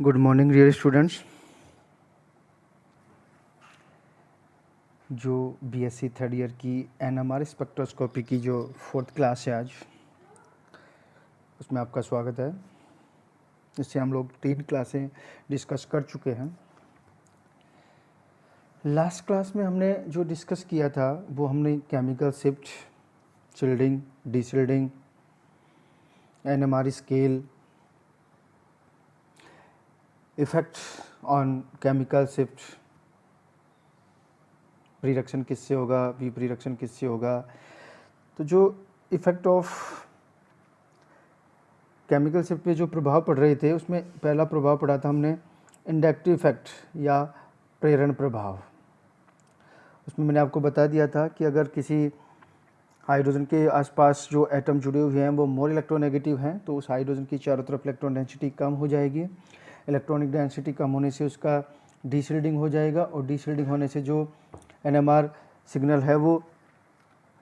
Good morning dear students. जो BSc third year की NMR spectroscopy की जो फोर्थ क्लास है आज, उसमें आपका स्वागत है। इससे हम लोग 3 क्लासें डिस्कस कर चुके हैं। लास्ट क्लास में हमने जो डिस्कस किया था वो हमने chemical shift, shielding, deshielding, NMR scale, effect on chemical shift, प्रीरिएक्शन किससे होगा, विपरीरिएक्शन किससे होगा। तो जो इफ़ेक्ट ऑफ केमिकल शिफ्ट पे जो प्रभाव पड़ रहे थे, उसमें पहला प्रभाव पड़ा था हमने इंडक्टिव इफेक्ट या प्रेरण प्रभाव। उसमें मैंने आपको बता दिया था कि अगर किसी हाइड्रोजन के आसपास जो एटम जुड़े हुए हैं वो मोर इलेक्ट्रोनेगेटिव हैं, तो उस हाइड्रोजन की चारों तरफ इलेक्ट्रॉन डेंसिटी कम हो जाएगी। इलेक्ट्रॉनिक डेंसिटी कम होने से उसका डीशिल्डिंग हो जाएगा, और डीशिल्डिंग होने से जो एनएमआर सिग्नल है वो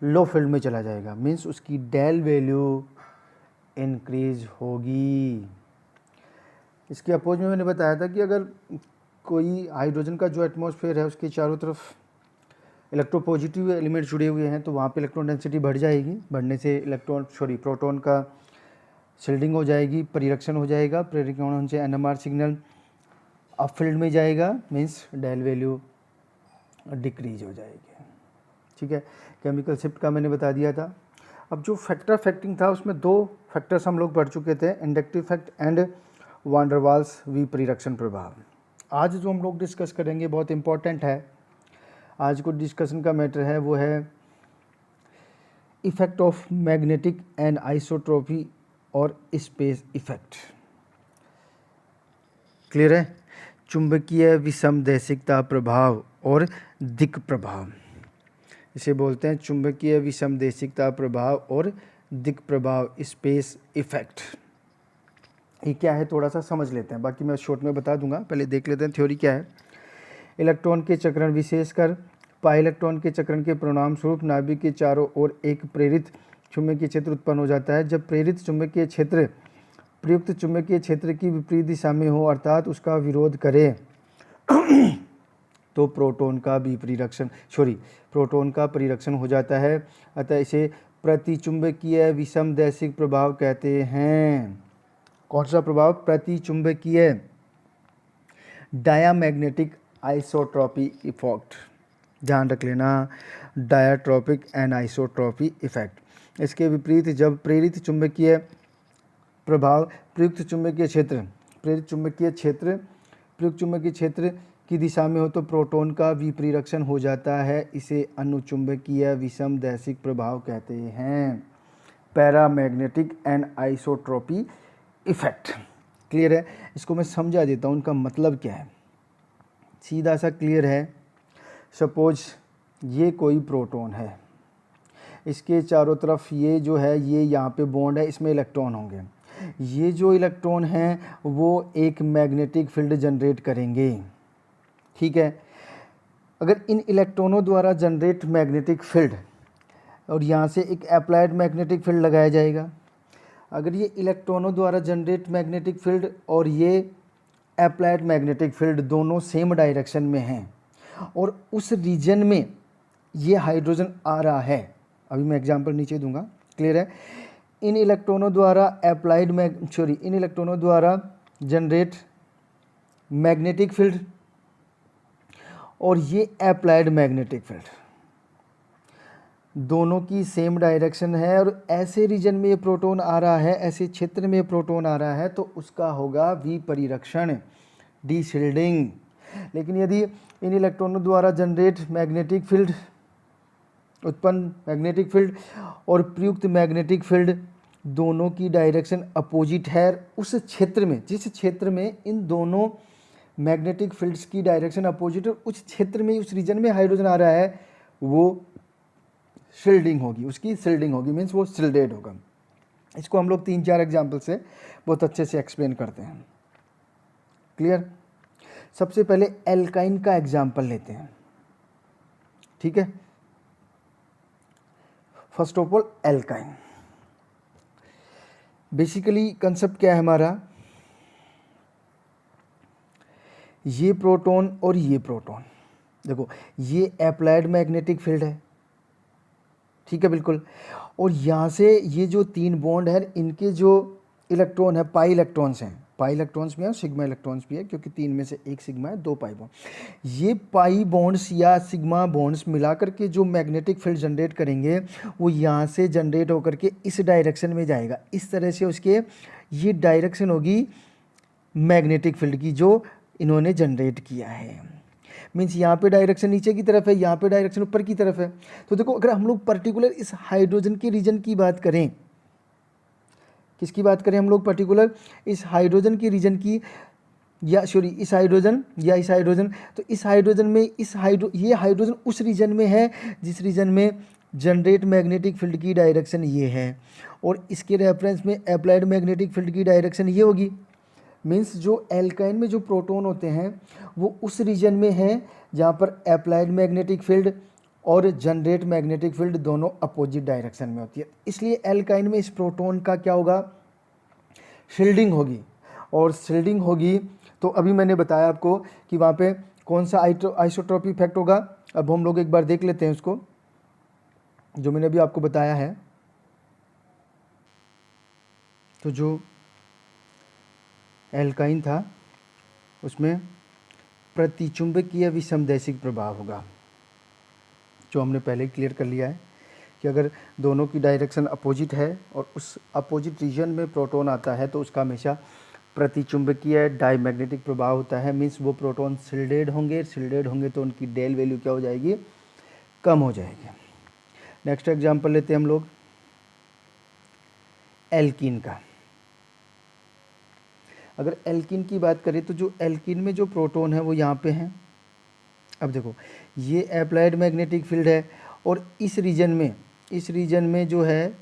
लो फील्ड में चला जाएगा। मीन्स उसकी डेल वैल्यू इंक्रीज होगी। इसके अपोज में मैंने बताया था कि अगर कोई हाइड्रोजन का जो एटमॉस्फेयर है उसके चारों तरफ इलेक्ट्रोपॉजिटिव एलिमेंट जुड़े हुए हैं, तो वहाँ पे इलेक्ट्रॉन डेंसिटी बढ़ जाएगी। बढ़ने से प्रोटॉन का शिल्डिंग हो जाएगी, परिरक्षण हो जाएगा। परिरक्षण होने से एनएमआर सिग्नल अप फील्ड में जाएगा, मीन्स डेल वैल्यू डिक्रीज हो जाएगी। ठीक है, केमिकल शिफ्ट का मैंने बता दिया था। अब जो फैक्टर फैक्टिंग था उसमें 2 फैक्टर्स हम लोग पढ़ चुके थे, इंडक्टिव इफेक्ट एंड वान डर वाल्स विपरीरक्षण प्रभाव। आज जो हम लोग डिस्कस करेंगे बहुत इंपॉर्टेंट है। आज को डिस्कशन का मैटर है वो है effect of magnetic and isotropy और स्पेस इफेक्ट। क्लियर है? चुंबकीय विसमदैशिकता प्रभाव और दिक् प्रभाव, इसे बोलते हैं चुंबकीय विसमदैशिकता प्रभाव और दिक् प्रभाव, स्पेस इफेक्ट। ये क्या है थोड़ा सा समझ लेते हैं, बाकी मैं शॉर्ट में बता दूंगा। पहले देख लेते हैं थ्योरी क्या है। इलेक्ट्रॉन के चक्रण, विशेषकर पाई इलेक्ट्रॉन के चक्रण के परिणाम स्वरूप नाभिक के चारों ओर एक प्रेरित चुंबकीय क्षेत्र उत्पन्न हो जाता है। जब प्रेरित चुंबकीय क्षेत्र प्रयुक्त चुंबकीय क्षेत्र की विपरीत दिशा में हो, अर्थात उसका विरोध करे, तो प्रोटॉन का परिरक्षण हो जाता है। अतः इसे प्रतिचुंबकीय विसमदैशिक प्रभाव कहते हैं। कौन सा प्रभाव? प्रतिचुंबकीय डायामैग्नेटिक आइसोट्रॉपी इफेक्ट। ध्यान रख लेना, डायाट्रॉपिक एंड आइसोट्रॉपी इफेक्ट। इसके विपरीत जब प्रेरित चुंबकीय प्रभाव प्रयुक्त चुंबकीय क्षेत्र की दिशा में हो, तो प्रोटॉन का विपरीरक्षण हो जाता है। इसे अनुचुंबकीय विसमदैशिक प्रभाव कहते हैं, paramagnetic and isotropy effect. Clear है? इसको मैं समझा देता हूँ, उनका मतलब क्या है। सीधा सा क्लियर है। सपोज ये कोई प्रोटॉन है, इसके चारों तरफ ये जो है, ये यहाँ पे बॉन्ड है, इसमें इलेक्ट्रॉन होंगे। ये जो इलेक्ट्रॉन हैं वो एक मैग्नेटिक फील्ड जनरेट करेंगे। ठीक है, अगर इन इलेक्ट्रॉनों द्वारा जनरेट मैग्नेटिक फील्ड और यहाँ से एक अप्लाइड मैग्नेटिक फील्ड लगाया जाएगा। अगर ये इलेक्ट्रॉनों द्वारा जनरेट मैग्नेटिक फील्ड और ये अप्लाइड मैग्नेटिक फील्ड दोनों सेम डायरेक्शन में हैं, और उस रीजन में ये हाइड्रोजन आ रहा है, अभी मैं एग्जांपल नीचे दूंगा। क्लियर है? इन इलेक्ट्रॉनों द्वारा जनरेट मैग्नेटिक फील्ड और ये अप्लाइड मैग्नेटिक फील्ड दोनों की सेम डायरेक्शन है, और ऐसे रीजन में ये प्रोटॉन आ रहा है, ऐसे क्षेत्र में प्रोटॉन आ रहा है, तो उसका होगा विपरीरक्षण, डीशिल्डिंग। लेकिन यदि इन इलेक्ट्रॉनों द्वारा जनरेट मैग्नेटिक फील्ड और प्रयुक्त मैग्नेटिक फील्ड दोनों की डायरेक्शन अपोजिट है, उस क्षेत्र में, जिस क्षेत्र में इन दोनों मैग्नेटिक फील्ड्स की डायरेक्शन अपोजिट है, उस क्षेत्र में, उस रीजन में हाइड्रोजन आ रहा है, वो शिल्डिंग होगी, उसकी शिल्डिंग होगी, मीन्स वो शिल्डेड होगा। इसको हम लोग 3-4 एग्जाम्पल से बहुत अच्छे से एक्सप्लेन करते हैं। क्लियर? सबसे पहले एल्काइन का एग्जाम्पल लेते हैं। ठीक है, first of all alkyne. Basically concept क्या है हमारा? ये प्रोटॉन और ये प्रोटॉन, देखो ये अप्लाइड मैग्नेटिक फील्ड है, ठीक है बिल्कुल। और यहाँ से ये जो 3 बॉन्ड है, इनके जो इलेक्ट्रॉन है पाई इलेक्ट्रॉन्स हैं, पाई इलेक्ट्रॉन्स भी हैं, सिग्मा इलेक्ट्रॉन्स भी है, क्योंकि 3 में से 1 सिग्मा है, 2 पाई बॉन्ड। ये पाई बॉन्ड्स या सिग्मा बॉन्ड्स मिलाकर के जो मैग्नेटिक फील्ड जनरेट करेंगे, वो यहाँ से जनरेट होकर के इस डायरेक्शन में जाएगा। इस तरह से उसके ये डायरेक्शन होगी मैग्नेटिक फील्ड की जो इन्होंने जनरेट किया है। मीन्स यहाँ पे डायरेक्शन नीचे की तरफ है, यहाँ पे डायरेक्शन ऊपर की तरफ है। तो देखो अगर हम लोग पर्टिकुलर इस हाइड्रोजन के रीजन की बात करें, किसकी बात करें हम लोग, पर्टिकुलर इस हाइड्रोजन के रीजन की, या सॉरी इस हाइड्रोजन या इस हाइड्रोजन, तो इस हाइड्रोजन में ये हाइड्रोजन उस रीजन में है जिस रीजन में जनरेट मैग्नेटिक फील्ड की डायरेक्शन ये है, और इसके रेफरेंस में अप्लाइड मैग्नेटिक फील्ड की डायरेक्शन ये होगी। मीन्स जो एल्काइन में जो प्रोटॉन होते हैं वो उस रीजन में है जहाँ पर अप्लाइड मैग्नेटिक फील्ड और जनरेट मैग्नेटिक फील्ड दोनों अपोजिट डायरेक्शन में होती है। इसलिए एल्काइन में इस प्रोटॉन का क्या होगा, शील्डिंग होगी। और शील्डिंग होगी तो अभी मैंने बताया आपको कि वहाँ पे कौन सा आइसोट्रोपी इफेक्ट होगा। अब हम लोग एक बार देख लेते हैं उसको, जो मैंने अभी आपको बताया है। तो जो एल्काइन था उसमें प्रतिचुंबकीय विसमदैशिक प्रभाव होगा, जो हमने पहले ही क्लियर कर लिया है कि अगर दोनों की डायरेक्शन अपोजिट है और उस अपोजिट रीजन में प्रोटॉन आता है तो उसका हमेशा प्रतिचुंबकीय डायमैग्नेटिक प्रभाव होता है। मीन्स वो प्रोटॉन शिल्डेड होंगे तो उनकी डेल वैल्यू क्या हो जाएगी, कम हो जाएगी। नेक्स्ट एग्जांपल लेते हैं हम लोग एल्कीन का। अगर एल्कीन की बात करें तो जो एल्कीन में जो प्रोटॉन है वो यहाँ पे हैं। अब देखो ये अप्लाइड मैग्नेटिक फील्ड है और इस रीजन में जो है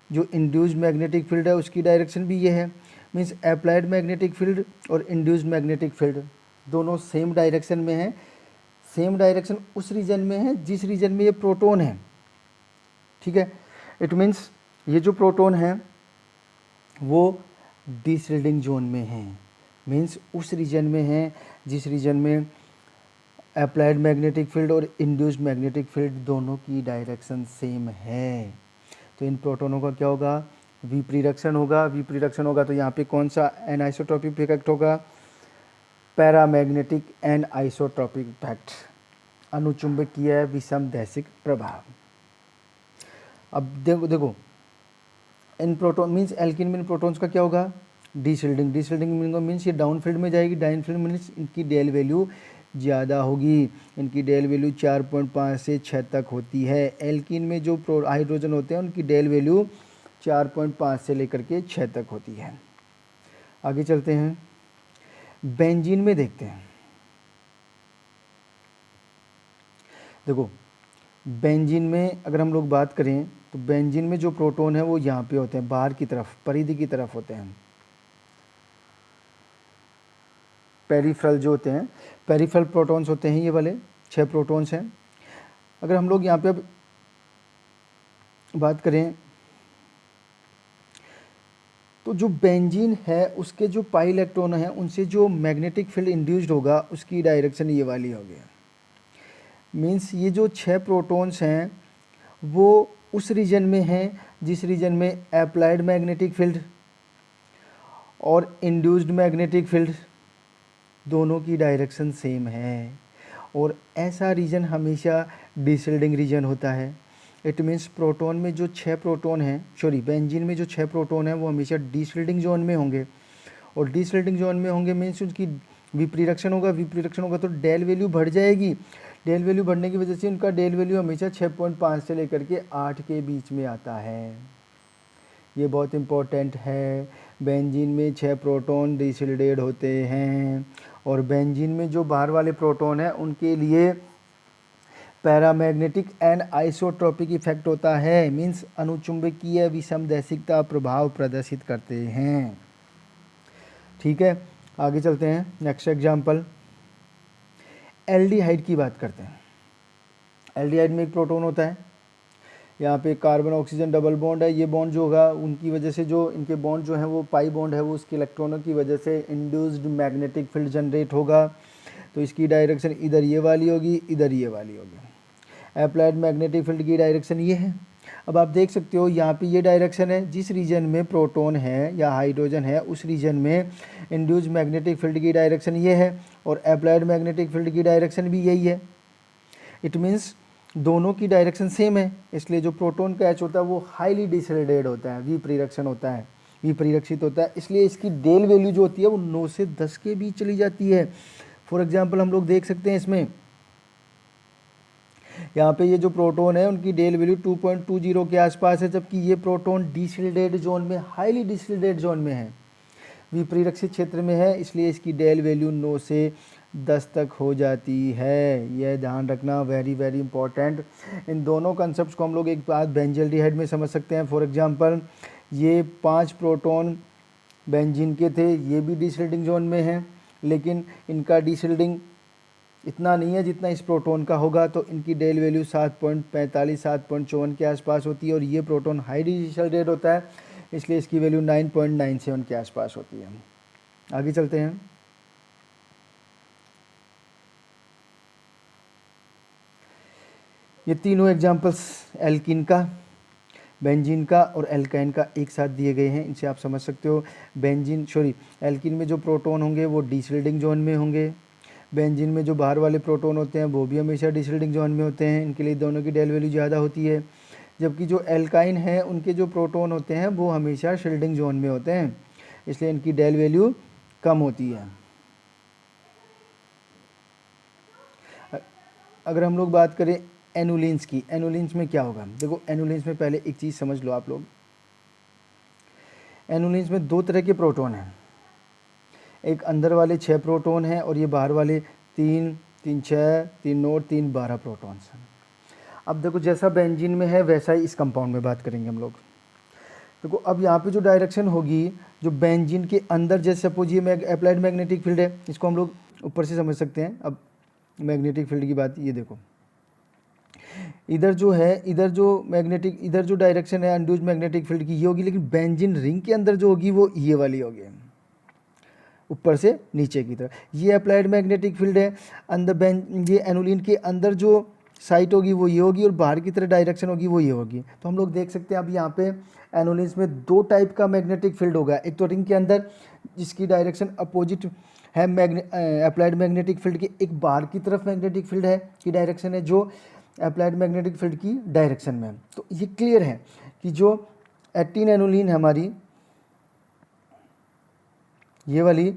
जो इंड्यूस्ड मैग्नेटिक फील्ड है उसकी डायरेक्शन भी ये है। मीन्स अप्लाइड मैग्नेटिक फील्ड और इंड्यूस्ड मैग्नेटिक फील्ड दोनों सेम डायरेक्शन में है, सेम डायरेक्शन उस रीजन में है जिस रीजन में ये प्रोटॉन है, ठीक है। इट मीन्स ये जो प्रोटॉन है वो डीशिल्डिंग जोन में है। मीन्स उस रीजन में है जिस रीजन में अप्लाइड मैग्नेटिक फील्ड और इंड्यूस्ड मैग्नेटिक फील्ड दोनों की डायरेक्शन सेम है। तो इन प्रोटोनों का क्या होगा, विपरीरक्षण होगा। विपरीरक्षण होगा तो यहाँ पे कौन सा एनआइसोट्रोपिक इफेक्ट होगा, पैरामैग्नेटिक एनआइसोट्रोपिक इफेक्ट, अनुचुंबकीय विसमदैशिक प्रभाव। अब देखो इन प्रोटोन मीन्स एल्कीन में प्रोटॉन्स का क्या होगा, डीशिल्डिंग मीन्स ये डाउन फील्ड में जाएगी। डाउन फील्ड मीन्स इनकी डेल वैल्यू ज़्यादा होगी, इनकी डेल वैल्यू 4.5 से 6 तक होती है। एल्कीन में जो हाइड्रोजन होते हैं उनकी डेल वैल्यू 4.5 से लेकर के 6 तक होती है। आगे चलते हैं, बेंजीन में देखते हैं। देखो बेंजीन में अगर हम लोग बात करें तो बेंजीन में जो प्रोटॉन है वो यहाँ पे होते हैं, बाहर की तरफ परिधि की तरफ होते हैं। पेरिफेरल जो होते हैं, पेरिफेरल प्रोटॉन्स होते हैं, ये वाले 6 प्रोटॉन्स हैं। अगर हम लोग यहाँ पे अब बात करें तो जो बेंजीन है उसके जो पाई इलेक्ट्रॉन हैं उनसे जो मैग्नेटिक फील्ड इंड्यूस्ड होगा उसकी डायरेक्शन ये वाली होगी। मीन्स ये जो 6 प्रोटॉन्स हैं वो उस रीजन में हैं जिस रीजन में अप्लाइड मैग्नेटिक फील्ड और इंड्यूस्ड मैग्नेटिक फील्ड दोनों की डायरेक्शन सेम है। और ऐसा रीजन हमेशा डीशिल्डिंग रीजन होता है। इट मीन्स प्रोटॉन में जो 6 प्रोटॉन हैं, सॉरी बेंजीन में जो 6 प्रोटॉन हैं वो हमेशा डीशिल्डिंग जोन में होंगे। और डीशिल्डिंग जोन में होंगे मीन्स उनकी विपरीरक्षण होगा तो डेल वैल्यू बढ़ जाएगी। डेल वैल्यू बढ़ने की वजह से उनका डेल वैल्यू हमेशा 6.5 से लेकर के 8 के बीच में आता है। ये बहुत इम्पोर्टेंट है। बेंजीन में 6 प्रोटॉन डीशिल्डेड होते हैं और बेंजीन में जो बाहर वाले प्रोटॉन हैं उनके लिए पैरामैग्नेटिक एंड आइसोट्रोपिक इफेक्ट होता है। मीन्स अनुचुंबकीय विसमदैशिकता प्रभाव प्रदर्शित करते हैं, ठीक है। आगे चलते हैं, नेक्स्ट एग्जांपल एल्डिहाइड की बात करते हैं। एल्डिहाइड में एक प्रोटॉन होता है, यहाँ पे कार्बन ऑक्सीजन डबल बॉन्ड है। ये बॉन्ड जो होगा उनकी वजह से जो इनके बॉन्ड जो है वो पाई बॉन्ड है वो उसके इलेक्ट्रॉनों की वजह से इंड्यूस्ड मैग्नेटिक फील्ड जनरेट होगा। तो इसकी डायरेक्शन इधर ये वाली होगी, इधर ये वाली होगी। अप्लाइड मैग्नेटिक फील्ड की डायरेक्शन ये है। अब आप देख सकते हो यहाँ पे ये डायरेक्शन है, जिस रीजन में प्रोटॉन है या हाइड्रोजन है उस रीजन में इंड्यूस्ड मैग्नेटिक फील्ड की डायरेक्शन ये है, और अप्लाइड मैग्नेटिक फील्ड की डायरेक्शन भी यही है। इट मीन्स दोनों की डायरेक्शन सेम है, इसलिए जो प्रोटॉन का एच होता है वो हाईली डिसल्टेड होता है, विपरिरक्षण होता है, विपरिरक्षित होता है, इसलिए इसकी डेल वैल्यू जो होती है वो 9 से 10 के बीच चली जाती है। फॉर एग्जाम्पल हम लोग देख सकते हैं इसमें, यहाँ पे ये जो प्रोटॉन है उनकी डेल वैल्यू 2.20 के आसपास है, जबकि ये प्रोटॉन डिसल्टेड जोन में, हाईली डिसल्टेड जोन में है, विपरिरक्षित क्षेत्र में है, इसलिए इसकी डेल वैल्यू 9 से 10 तक हो जाती है। यह ध्यान रखना, वेरी वेरी इंपॉर्टेंट। इन दोनों कंसेप्ट को हम लोग एक बात बेंजल्डिहाइड में समझ सकते हैं। फॉर एग्जांपल ये 5 प्रोटॉन बेंजीन के थे, ये भी डिसल्टिंग जोन में हैं, लेकिन इनका डिसल्टिंग इतना नहीं है जितना इस प्रोटॉन का होगा, तो इनकी डेल वैल्यू 7.45 7.54 के आसपास होती है, और ये प्रोटॉन हाईली डिसल्टेड होता है, इसलिए इसकी वैल्यू 9.97 के आसपास होती है। आगे चलते हैं। ये तीनों एग्जाम्पल्स एल्कीन का, बेंजीन का और एल्काइन का एक साथ दिए गए हैं, इनसे आप समझ सकते हो। एल्कीन में जो प्रोटॉन होंगे वो डिसल्टिंग जोन में होंगे, बेंजीन में जो बाहर वाले प्रोटॉन होते हैं वो भी हमेशा डिसल्टिंग जोन में होते हैं, इनके लिए दोनों की डेल वैल्यू ज़्यादा होती है। जबकि जो एल्काइन है उनके जो प्रोटॉन होते हैं वो हमेशा शिल्डिंग जोन में होते हैं, इसलिए इनकी डेल वैल्यू कम होती है। अगर हम लोग बात करें एनुलिन्स की, एनुलिन्स में क्या होगा, देखो एनुलिन्स में पहले एक चीज़ समझ लो आप लोग। एनुलिन्स में 2 तरह के प्रोटॉन हैं, एक अंदर वाले 6 प्रोटॉन हैं और ये बाहर वाले 3 3 6 3 9 3 12 प्रोटॉन्स हैं। अब देखो जैसा बेंजीन में है वैसा ही इस कंपाउंड में बात करेंगे हम लोग। देखो अब यहाँ पे जो डायरेक्शन होगी, जो बेंजीन के अंदर, जैसे सपोज ये अप्लाइड मैग्नेटिक फील्ड है, इसको हम लोग ऊपर से समझ सकते हैं। अब मैग्नेटिक फील्ड की बात, ये देखो इधर जो है, इधर जो डायरेक्शन है इंड्यूस्ड मैग्नेटिक फील्ड की ये होगी, लेकिन बेंजीन रिंग के अंदर जो होगी वो ये वाली होगी, ऊपर से नीचे की तरफ। ये अप्लाइड मैग्नेटिक फील्ड है, अंदर ये एनुलिन के अंदर जो साइट होगी वो ये होगी, और बाहर की तरफ डायरेक्शन होगी वो ये होगी। तो हम लोग देख सकते हैं अब यहाँ पे एनुलिन्स में 2 टाइप का मैग्नेटिक फील्ड होगा, एक तो रिंग के अंदर जिसकी डायरेक्शन अपोजिट है अप्लाइड मैग्नेटिक फील्ड की, एक बाहर की तरफ मैग्नेटिक फील्ड है की डायरेक्शन है जो अप्लाइड मैग्नेटिक फील्ड की डायरेक्शन में। तो ये क्लियर है कि जो 18 एनुलिन है हमारी ये वाली,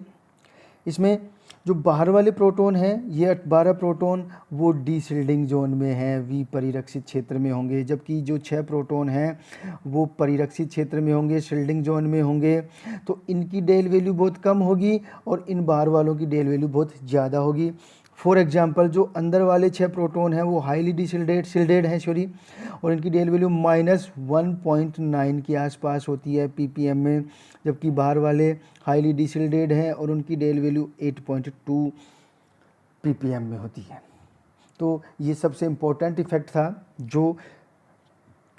इसमें जो बाहर वाले प्रोटॉन हैं ये 12 प्रोटॉन वो डिसल्टिंग जोन में हैं, विपरिरक्षित क्षेत्र में होंगे, जबकि जो 6 प्रोटॉन हैं वो परिरक्षित क्षेत्र में होंगे, शिल्डिंग जोन में होंगे। तो इनकी डेल वैल्यू बहुत कम होगी और इन बाहर वालों की डेल वैल्यू बहुत ज़्यादा होगी। फॉर एग्जांपल जो अंदर वाले 6 प्रोटॉन हैं वो हाईली डिसल्टेड हैं और इनकी डेल वैल्यू -1.9 के आसपास होती है ppm में, जबकि बाहर वाले हाईली डिसल्टेड हैं और उनकी डेल वैल्यू 8.2 ppm में होती है। तो ये सबसे इम्पोर्टेंट इफेक्ट था जो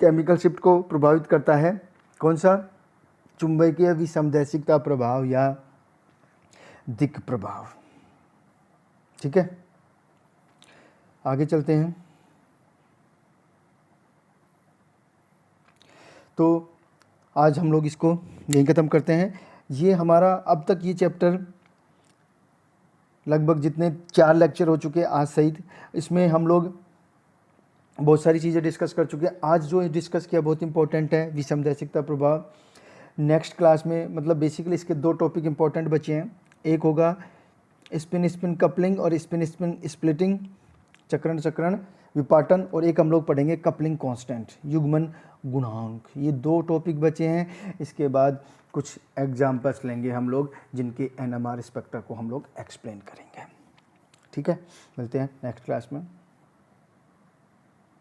केमिकल शिफ्ट को प्रभावित करता है। कौन सा? चुंबकीय विसमदैशिकता प्रभाव या दिक् प्रभाव। ठीक है, आगे चलते हैं। तो आज हम लोग इसको यहीं ख़त्म करते हैं। ये हमारा अब तक ये चैप्टर लगभग जितने 4 लेक्चर हो चुके हैं आज सहित, इसमें हम लोग बहुत सारी चीज़ें डिस्कस कर चुके हैं। आज जो डिस्कस किया बहुत इंपॉर्टेंट है, विसमदैशिकता प्रभाव। नेक्स्ट क्लास में मतलब बेसिकली इसके 2 टॉपिक इंपॉर्टेंट बचे हैं। एक होगा स्पिन स्पिन कपलिंग और स्पिन स्पिन स्प्लिटिंग, चक्रण चक्रण विपाटन, और एक हम लोग पढ़ेंगे कपलिंग कांस्टेंट, युग्मन गुणांक। ये 2 टॉपिक बचे हैं। इसके बाद कुछ एग्जाम्पल्स लेंगे हम लोग जिनके NMR स्पेक्ट्रा को हम लोग एक्सप्लेन करेंगे। ठीक है, मिलते हैं नेक्स्ट क्लास में।